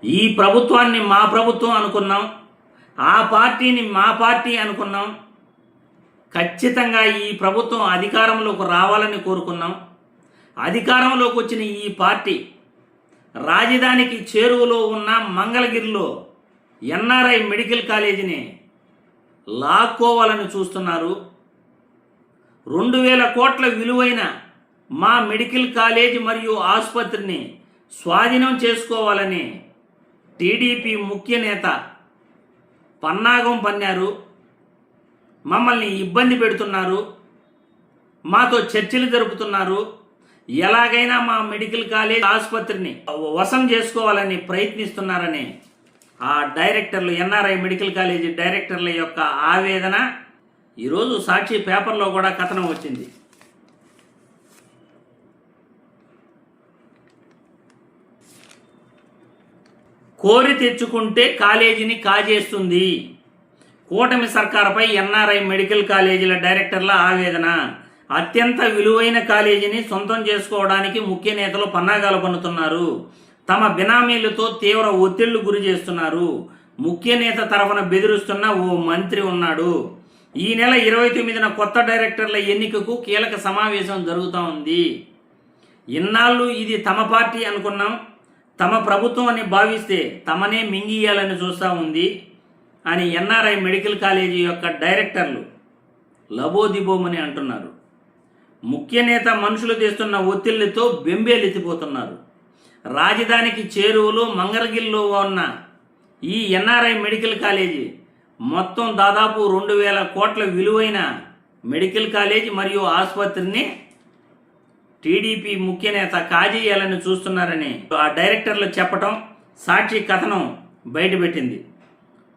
ఈ ప్రభుత్వాన్ని మా ప్రభుత్వం అనుకున్నాం, ఆ పార్టీని మా పార్టీ అనుకున్నాం. ఖచ్చితంగా ఈ ప్రభుత్వం అధికారంలోకి రావాలని కోరుకున్నాం. అధికారంలోకి వచ్చిన ఈ పార్టీ రాజధానికి చేరువలో ఉన్న మంగళగిరిలో ఎన్ఆర్ఐ మెడికల్ కాలేజీని లాక్కోవాలని చూస్తున్నారు. 2000 కోట్ల విలువైన మా మెడికల్ కాలేజ్ మరియు ఆసుపత్రిని స్వాధీనం చేసుకోవాలని టీడీపీ ముఖ్య నేత పన్నాగం పన్నారు. మమ్మల్ని ఇబ్బంది పెడుతున్నారు, మాతో చర్చలు జరుపుతున్నారు. ఎలాగైనా మా మెడికల్ కాలేజ్ ఆసుపత్రిని వశం చేసుకోవాలని ప్రయత్నిస్తున్నారని ఆ డైరెక్టర్లు, ఎన్ఆర్ఐ మెడికల్ కాలేజీ డైరెక్టర్ల యొక్క ఆవేదన ఈరోజు సాక్షి పేపర్లో కూడా కథనం వచ్చింది. కోరి తెచ్చుకుంటే కాలేజీని కాజేస్తుంది. కూటమి సర్కారుపై ఎన్ఆర్ఐ మెడికల్ కాలేజీల డైరెక్టర్ల ఆవేదన. అత్యంత విలువైన కాలేజీని సొంతం చేసుకోవడానికి ముఖ్య నేతలు పన్నాగాలు పన్నుతున్నారు. తమ బినామీలతో తీవ్ర ఒత్తిళ్లు గురి చేస్తున్నారు. ముఖ్య నేత తరఫున బెదిరిస్తున్న ఓ మంత్రి ఉన్నాడు. ఈ నెల 29న కొత్త డైరెక్టర్ల ఎన్నికకు కీలక సమావేశం జరుగుతూ ఉంది. ఇన్నాళ్ళు ఇది తమ పార్టీ అనుకున్నాం, తమ ప్రభుత్వం అని భావిస్తే తమనే మింగియాలని చూస్తూ ఉంది అని ఎన్ఆర్ఐ మెడికల్ కాలేజీ యొక్క డైరెక్టర్లు లబోదిబోమని అంటున్నారు. ముఖ్య నేత మనుషులు తెస్తున్న ఒత్తిళ్లతో బెంబేలెత్తిపోతున్నారు. రాజధానికి చేరువలో మంగళగిరిలో ఉన్న ఈ ఎన్ఆర్ఐ మెడికల్ కాలేజీ మొత్తం దాదాపు 2000 కోట్ల విలువైన మెడికల్ కాలేజీ మరియు ఆసుపత్రిని టీడీపీ ముఖ్య నేత కాజేయాలని చూస్తున్నారని ఆ డైరెక్టర్లు చెప్పటం సాక్షి కథనం బయటపెట్టింది.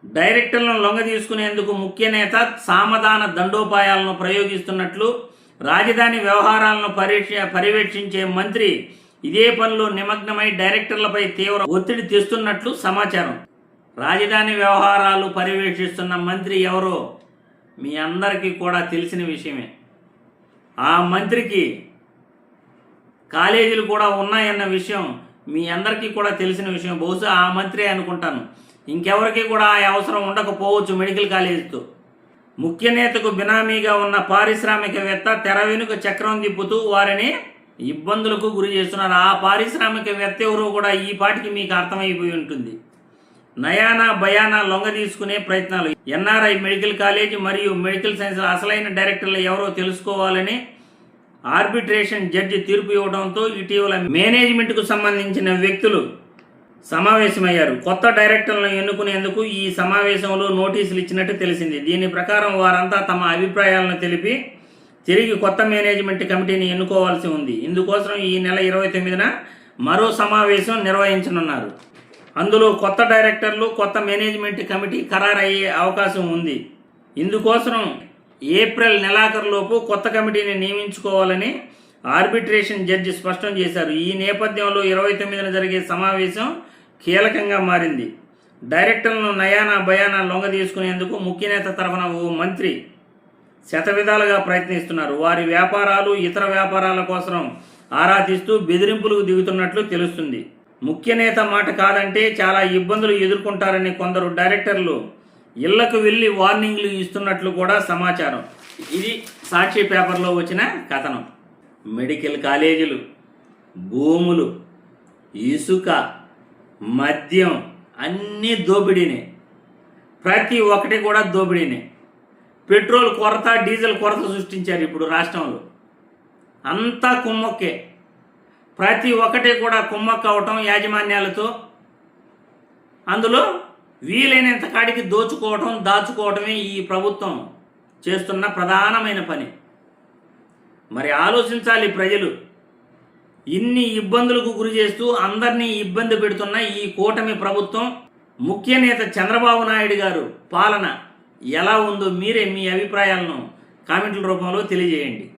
డైరెక్టర్లను లొంగ తీసుకునేందుకు ముఖ్య నేత సామధాన దండోపాయాలను ప్రయోగిస్తున్నట్లు రాజధాని వ్యవహారాలను పర్యవేక్షించే మంత్రి ఇదే పనిలో నిమగ్నమై డైరెక్టర్లపై తీవ్ర ఒత్తిడి తెస్తున్నట్లు సమాచారం. రాజధాని వ్యవహారాలు పర్యవేక్షిస్తున్న మంత్రి ఎవరో మీ అందరికీ కూడా తెలిసిన విషయమే. ఆ మంత్రికి కాలేజీలు కూడా ఉన్నాయన్న విషయం మీ అందరికీ కూడా తెలిసిన విషయం. బహుశా ఆ మంత్రే అనుకుంటాను. ఇంకెవరికి కూడా ఆ అవసరం ఉండకపోవచ్చు మెడికల్ కాలేజీతో. ముఖ్య నేతకు బినామీగా ఉన్న పారిశ్రామికవేత్త తెర వెనుక చక్రం తిప్పుతూ వారిని ఇబ్బందులకు గురి చేస్తున్నారు. ఆ పారిశ్రామికవేత్త ఎవరో కూడా ఈ పాటికి మీకు అర్థమైపోయి ఉంటుంది. నయానా భయానా లొంగ తీసుకునే ప్రయత్నాలు. ఎన్ఆర్ఐ మెడికల్ కాలేజీ మరియు మెడికల్ సైన్స్ల అసలైన డైరెక్టర్లు ఎవరో తెలుసుకోవాలని ఆర్బిట్రేషన్ జడ్జి తీర్పు ఇవ్వడంతో ఇటీవల మేనేజ్మెంట్కు సంబంధించిన వ్యక్తులు సమావేశమయ్యారు. కొత్త డైరెక్టర్లను ఎన్నుకునేందుకు ఈ సమావేశంలో నోటీసులు ఇచ్చినట్టు తెలిసింది. దీని ప్రకారం వారంతా తమ అభిప్రాయాలను తెలిపి తిరిగి కొత్త మేనేజ్మెంట్ కమిటీని ఎన్నుకోవాల్సి ఉంది. ఇందుకోసం ఈ నెల 29న మరో సమావేశం నిర్వహించనున్నారు. అందులో కొత్త డైరెక్టర్లు, కొత్త మేనేజ్మెంట్ కమిటీ ఖరారయ్యే అవకాశం ఉంది. ఇందుకోసం ఏప్రిల్ నెలాఖరులోపు కొత్త కమిటీని నియమించుకోవాలని ఆర్బిట్రేషన్ జడ్జి స్పష్టం చేశారు. ఈ నేపథ్యంలో 29న జరిగే సమావేశం కీలకంగా మారింది. డైరెక్టర్లను నయానా భయానా లొంగ తీసుకునేందుకు ముఖ్య నేత తరఫున ఓ మంత్రి శతవిధాలుగా ప్రయత్నిస్తున్నారు. వారి వ్యాపారాలు, ఇతర వ్యాపారాల కోసం ఆరా తీస్తూ బెదిరింపులకు దిగుతున్నట్లు తెలుస్తుంది. ముఖ్య నేత మాట కాదంటే చాలా ఇబ్బందులు ఎదుర్కొంటారని కొందరు డైరెక్టర్లు ఇళ్లకు వెళ్లి వార్నింగ్లు ఇస్తున్నట్లు కూడా సమాచారం. ఇది సాక్షి పేపర్లో వచ్చిన కథనం. మెడికల్ కాలేజీలు, భూములు, ఇసుక, మద్యం అన్నీ దోపిడీనే. ప్రతి ఒక్కటి కూడా దోపిడీనే. పెట్రోల్ కొరత, డీజిల్ కొరత సృష్టించారు ఇప్పుడు రాష్ట్రంలో. అంతా కుమ్మక్కే. ప్రతి ఒక్కటి కూడా కుమ్మక్క అవటం యాజమాన్యాలతో. అందులో వీలైనంత కాడికి దోచుకోవటం, దాచుకోవటమే ఈ ప్రభుత్వం చేస్తున్న ప్రధానమైన పని. మరి ఆలోచించాలి ప్రజలు. ఇన్ని ఇబ్బందులకు గురి చేస్తూ అందరినీ ఇబ్బంది పెడుతున్న ఈ కూటమి ప్రభుత్వం, ముఖ్య నేత చంద్రబాబు నాయుడు గారు పాలన ఎలా ఉందో మీరే మీ అభిప్రాయాలను కామెంట్ల రూపంలో తెలియజేయండి.